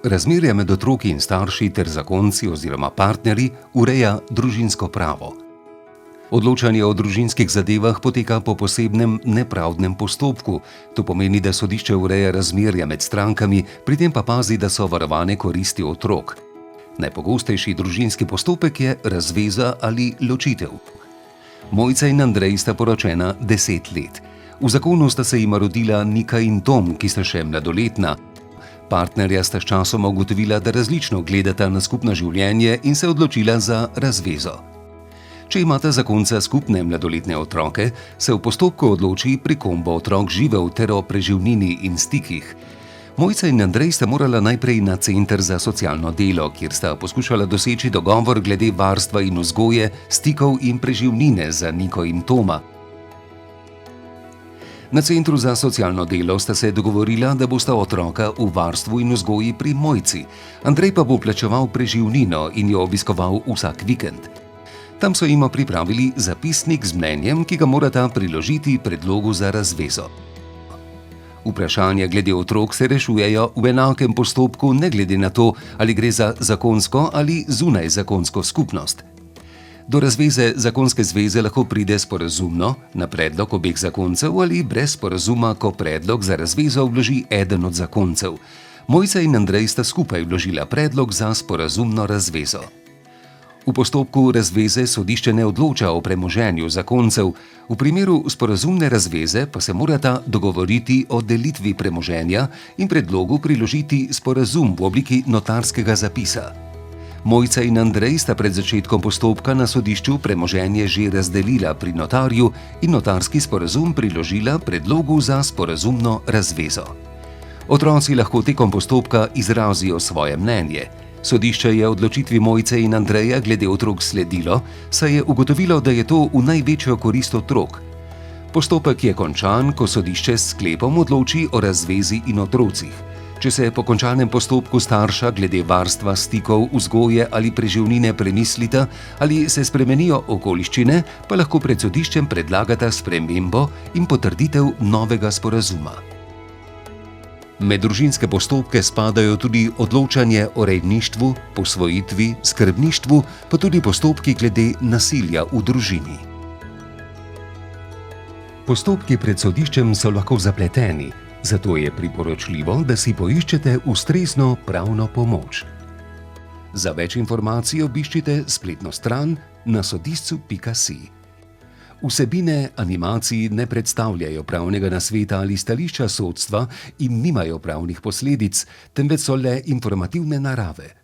Razmerje med otroki in starši ter zakonci oziroma partnerji ureja družinsko pravo. Odločanje o družinskih zadevah poteka po posebnem nepravdnem postopku. To pomeni, da sodišče ureja razmerja med strankami, pri tem pa pazi, da so varovane koristi otrok. Najpogostejši družinski postopek je razveza ali ločitev. Mojca in Andrej sta poročena 10 let. V zakonu sta se jima rodila Nika in Tom, ki sta še mladoletna. Partnerja sta sčasoma ugotovila, da različno gledata na skupno življenje in se odločila za razvezo. Če imata zakonca skupne mladoletne otroke, se v postopku odloči, pri kom bo otrok živel ter o preživnini in stikih. Mojca in Andrej sta morala najprej na center za socialno delo, kjer sta poskušala doseči dogovor glede varstva in vzgoje, stikov in preživnine za Niko in Toma. Na centru za socialno delo sta se dogovorila, da bosta otroka v varstvu in vzgoji pri Mojci. Andrej pa bo plačeval preživnino in jo obiskoval vsak vikend. Tam so jima pripravili zapisnik z mnenjem, ki ga morata priložiti predlogu za razvezo. Vprašanja glede otrok se rešujejo v enakem postopku, ne glede na to, ali gre za zakonsko ali zunajzakonsko skupnost. Do razveze zakonske zveze lahko pride sporazumno, na predlog obeh zakoncev ali brez sporazuma, ko predlog za razvezo vloži eden od zakoncev. Mojca in Andrej sta skupaj vložila predlog za sporazumno razvezo. V postopku razveze sodišče ne odloča o premoženju zakoncev, v primeru sporazumne razveze pa se morata dogovoriti o delitvi premoženja in predlogu priložiti sporazum v obliki notarskega zapisa. Mojca in Andrej sta pred začetkom postopka na sodišču premoženje že razdelila pri notarju in notarski sporazum priložila predlogu za sporazumno razvezo. Otroci lahko tekom postopka izrazijo svoje mnenje. Sodišče je odločitvi Mojce in Andreja glede otrok sledilo, saj je ugotovilo, da je to v največjo korist otrok. Postopek je končan, ko sodišče s sklepom odloči o razvezi in otrocih. Če se po končanem postopku starša glede varstva, stikov, vzgoje ali preživnine premislita ali se spremenijo okoliščine, pa lahko pred sodiščem predlagata spremembo in potrditev novega sporazuma. Med družinske postopke spadajo tudi odločanje o rejništvu, posvojitvi, skrbništvu, pa tudi postopki glede nasilja v družini. Postopki pred sodiščem so lahko zapleteni, zato je priporočljivo, da si poiščete ustrezno pravno pomoč. Za več informacij obiščite spletno stran nasodiscu.si. Vsebine animacij ne predstavljajo pravnega nasveta ali stališča sodstva in nimajo pravnih posledic, temveč so le informativne narave.